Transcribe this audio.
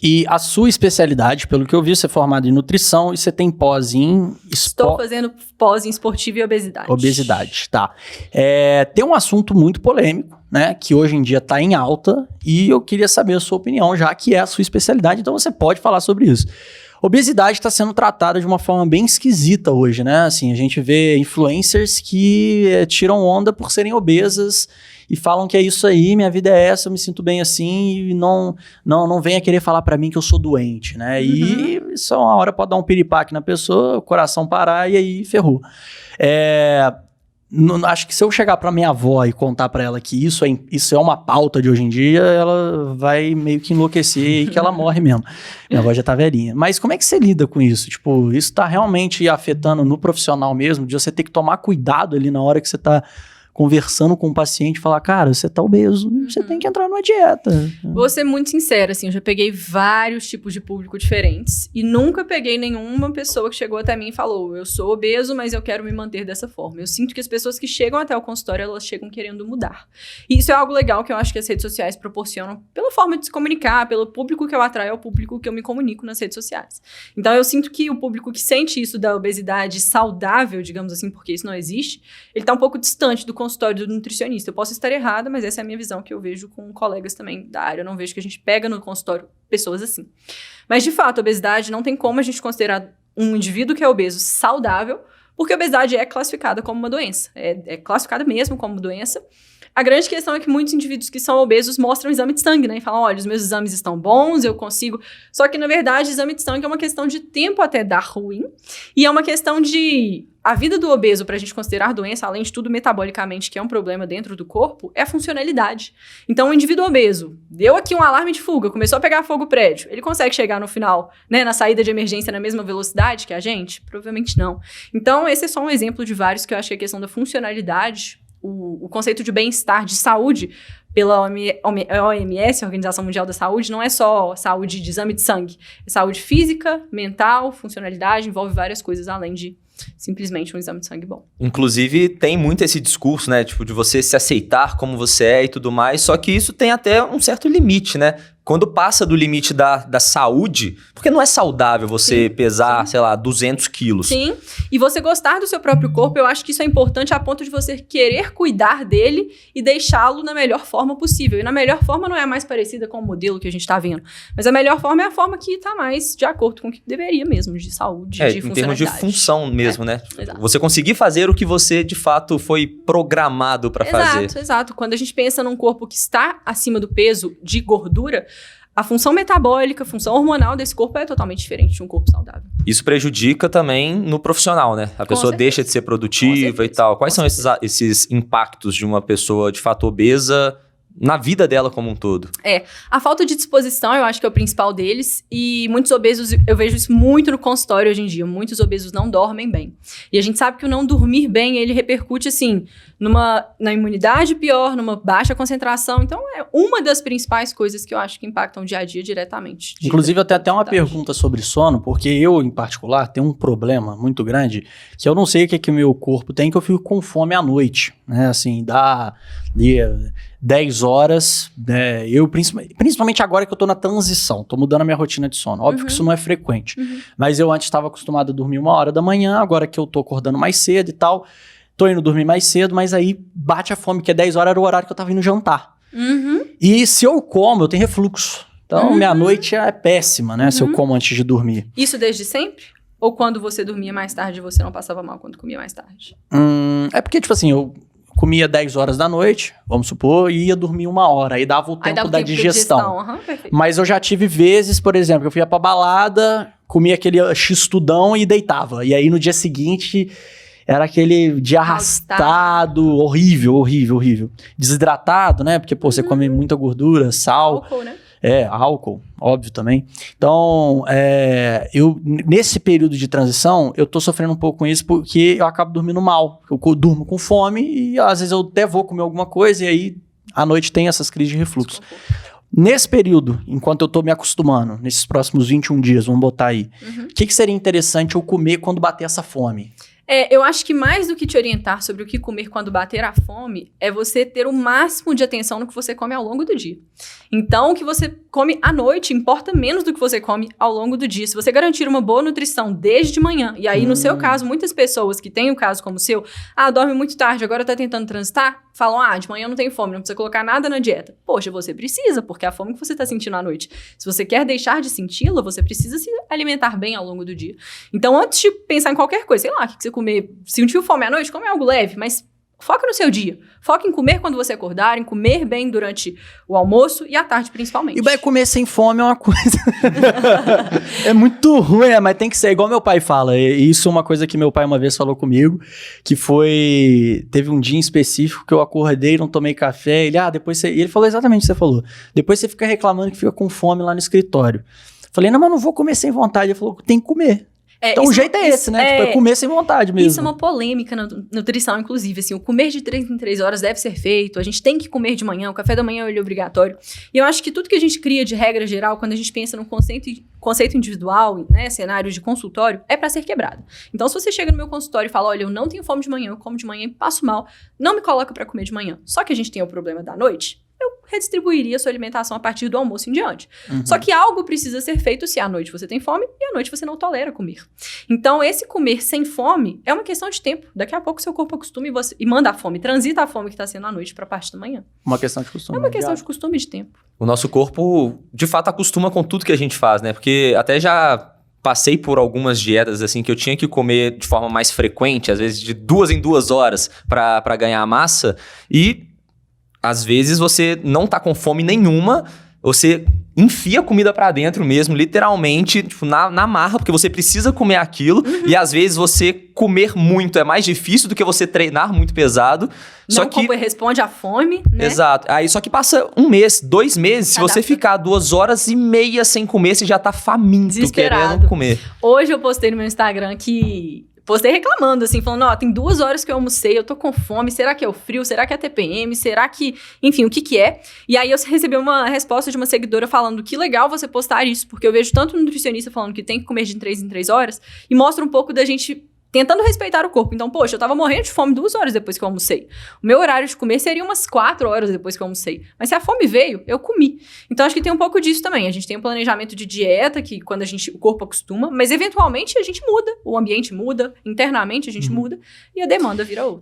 E a sua especialidade, pelo que eu vi, você é formado em nutrição e você tem pós em... Estou fazendo pós em esportivo e obesidade. Obesidade, tá. Tem um assunto muito polêmico, né, que hoje em dia está em alta e eu queria saber a sua opinião, já que é a sua especialidade, então você pode falar sobre isso. Obesidade está sendo tratada de uma forma bem esquisita hoje, né? Assim, a gente vê influencers que tiram onda por serem obesas e falam que é isso aí, minha vida é essa, eu me sinto bem assim e não venha querer falar pra mim que eu sou doente, né? E isso uma hora pode dar um piripaque na pessoa, o coração parar e aí ferrou. Acho que se eu chegar pra minha avó e contar pra ela que isso é uma pauta de hoje em dia, ela vai meio que enlouquecer e que ela morre mesmo. Minha avó já tá velhinha. Mas como é que você lida com isso? Tipo, isso tá realmente afetando no profissional mesmo, de você ter que tomar cuidado ali na hora que você tá conversando com o paciente e falar, cara, você tá obeso, você tem que entrar numa dieta. Vou ser muito sincera, assim, eu já peguei vários tipos de público diferentes e nunca peguei nenhuma pessoa que chegou até mim e falou, eu sou obeso, mas eu quero me manter dessa forma. Eu sinto que as pessoas que chegam até o consultório, elas chegam querendo mudar. E isso é algo legal que eu acho que as redes sociais proporcionam pela forma de se comunicar, pelo público que eu atraio, ao público que eu me comunico nas redes sociais. Então, eu sinto que o público que sente isso da obesidade saudável, digamos assim, porque isso não existe, ele tá um pouco distante do consultório do nutricionista. Eu posso estar errada, mas essa é a minha visão que eu vejo com colegas também da área. Eu não vejo que a gente pega no consultório pessoas assim. Mas, de fato, a obesidade não tem como a gente considerar um indivíduo que é obeso saudável, porque a obesidade é classificada como uma doença. É classificada mesmo como doença. A grande questão é que muitos indivíduos que são obesos mostram exame de sangue, né? E falam, olha, os meus exames estão bons, eu consigo... Só que, na verdade, exame de sangue é uma questão de tempo até dar ruim. E é uma questão de... A vida do obeso, pra gente considerar doença, além de tudo metabolicamente, que é um problema dentro do corpo, é a funcionalidade. Então, o indivíduo obeso deu aqui um alarme de fuga, começou a pegar fogo o prédio. Ele consegue chegar no final, né, na saída de emergência na mesma velocidade que a gente? Provavelmente não. Então, esse é só um exemplo de vários que eu acho que a questão da funcionalidade... O conceito de bem-estar, de saúde, pela OMS, Organização Mundial da Saúde, não é só saúde de exame de sangue. É saúde física, mental, funcionalidade, envolve várias coisas além de simplesmente um exame de sangue bom. Inclusive, tem muito esse discurso, né? Tipo, de você se aceitar como você é e tudo mais, só que isso tem até um certo limite, né? Quando passa do limite da saúde, porque não é saudável você pesar, sei lá, 200 quilos. Sim, e você gostar do seu próprio corpo, eu acho que isso é importante a ponto de você querer cuidar dele e deixá-lo na melhor forma possível. E na melhor forma não é a mais parecida com o modelo que a gente tá vendo, mas a melhor forma é a forma que tá mais de acordo com o que deveria mesmo, de saúde, de funcionalidade. Em termos de função mesmo, né? Exato. Você conseguir fazer o que você, de fato, foi programado para fazer. Exato. Quando a gente pensa num corpo que está acima do peso de gordura, a função metabólica, a função hormonal desse corpo é totalmente diferente de um corpo saudável. Isso prejudica também no profissional, né? A pessoa deixa de ser produtiva e tal. Quais são esses impactos de uma pessoa, de fato, obesa na vida dela como um todo? A falta de disposição eu acho que é o principal deles, e muitos obesos, eu vejo isso muito no consultório hoje em dia, muitos obesos não dormem bem. E a gente sabe que o não dormir bem, ele repercute, assim, na imunidade pior, numa baixa concentração, então é uma das principais coisas que eu acho que impactam o dia a dia diretamente. Inclusive, eu tenho até uma pergunta sobre sono, porque eu, em particular, tenho um problema muito grande, que eu não sei o que o meu corpo tem, que eu fico com fome à noite, né, assim, dá 10 horas, né, principalmente agora que eu tô na transição, tô mudando a minha rotina de sono, óbvio que isso não é frequente, mas eu antes estava acostumado a dormir 1h da manhã, agora que eu tô acordando mais cedo e tal, tô indo dormir mais cedo, mas aí bate a fome, que 10 horas era o horário que eu tava indo jantar. E se eu como, eu tenho refluxo. Então, minha noite é péssima, né? Se eu como antes de dormir. Isso desde sempre? Ou quando você dormia mais tarde, você não passava mal quando comia mais tarde? É porque, tipo assim, eu comia 10 horas da noite, vamos supor, e ia dormir 1h. Aí dava o tempo da digestão. Mas eu já tive vezes, por exemplo, que eu ia pra balada, comia aquele x-tudão e deitava. E aí, no dia seguinte... Era aquele dia arrastado, horrível. Desidratado, né? Porque, você come muita gordura, sal. Álcool, né? Álcool, óbvio também. Então, eu, nesse período de transição, eu tô sofrendo um pouco com isso porque eu acabo dormindo mal. Eu durmo com fome e, às vezes, eu até vou comer alguma coisa e aí, à noite, tem essas crises de refluxo. Nesse período, enquanto eu tô me acostumando, nesses próximos 21 dias, vamos botar aí, o que seria interessante eu comer quando bater essa fome? Eu acho que mais do que te orientar sobre o que comer quando bater a fome, é você ter o máximo de atenção no que você come ao longo do dia. Então, o que você come à noite importa menos do que você come ao longo do dia. Se você garantir uma boa nutrição desde de manhã, e aí no seu caso, muitas pessoas que têm o caso como o seu, dorme muito tarde, agora tá tentando transitar, falam, de manhã eu não tenho fome, não precisa colocar nada na dieta. Poxa, você precisa, porque é a fome que você tá sentindo à noite. Se você quer deixar de senti-la, você precisa se alimentar bem ao longo do dia. Então, antes de pensar em qualquer coisa, sei lá, o que você comer, sentiu fome à noite, come algo leve, mas foca no seu dia. Foca em comer quando você acordar, em comer bem durante o almoço e à tarde, principalmente. E vai comer sem fome é uma coisa... é muito ruim, mas tem que ser igual meu pai fala. E isso é uma coisa que meu pai uma vez falou comigo, que foi... Teve um dia em específico que eu acordei, não tomei café. Depois você... E ele falou exatamente o que você falou. Depois você fica reclamando que fica com fome lá no escritório. Falei, não, mas não vou comer sem vontade. Ele falou, tem que comer. Então o jeito é esse, né? É comer sem vontade mesmo. Isso é uma polêmica na nutrição, inclusive. Assim, o comer de 3 em 3 horas deve ser feito. A gente tem que comer de manhã. O café da manhã é obrigatório. E eu acho que tudo que a gente cria de regra geral, quando a gente pensa num conceito individual, né, cenário de consultório, é pra ser quebrado. Então, se você chega no meu consultório e fala, olha, eu não tenho fome de manhã, eu como de manhã e passo mal, não me coloca pra comer de manhã. Só que a gente tem o problema da noite, eu redistribuiria a sua alimentação a partir do almoço em diante. Só que algo precisa ser feito se à noite você tem fome e à noite você não tolera comer. Então, esse comer sem fome é uma questão de tempo. Daqui a pouco seu corpo acostuma e manda a fome, transita a fome que está sendo à noite para a parte da manhã. Uma questão de costume. É uma questão de costume e de tempo. O nosso corpo, de fato, acostuma com tudo que a gente faz, né? Porque até já passei por algumas dietas, assim, que eu tinha que comer de forma mais frequente, às vezes de 2 em 2 horas para ganhar massa, e às vezes você não tá com fome nenhuma, você enfia a comida pra dentro mesmo, literalmente, tipo, na marra, porque você precisa comer aquilo, e às vezes você comer muito é mais difícil do que você treinar muito pesado. Não responde à fome, né? Exato. Aí só que passa 1 mês, 2 meses, se você ficar 2 horas e meia sem comer, você já tá faminto, querendo comer. Hoje eu postei no meu Instagram que... Postei reclamando, assim, falando, tem 2 horas que eu almocei, eu tô com fome, será que é o frio, será que é a TPM, será que... Enfim, o que é? E aí eu recebi uma resposta de uma seguidora falando que legal você postar isso, porque eu vejo tanto nutricionista falando que tem que comer de 3 em 3 horas, e mostra um pouco da gente tentando respeitar o corpo. Então, poxa, eu tava morrendo de fome 2 horas depois que eu almocei. O meu horário de comer seria umas 4 horas depois que eu almocei. Mas se a fome veio, eu comi. Então, acho que tem um pouco disso também. A gente tem um planejamento de dieta, que quando o corpo acostuma, mas eventualmente a gente muda. O ambiente muda, internamente a gente muda, e a demanda vira outra.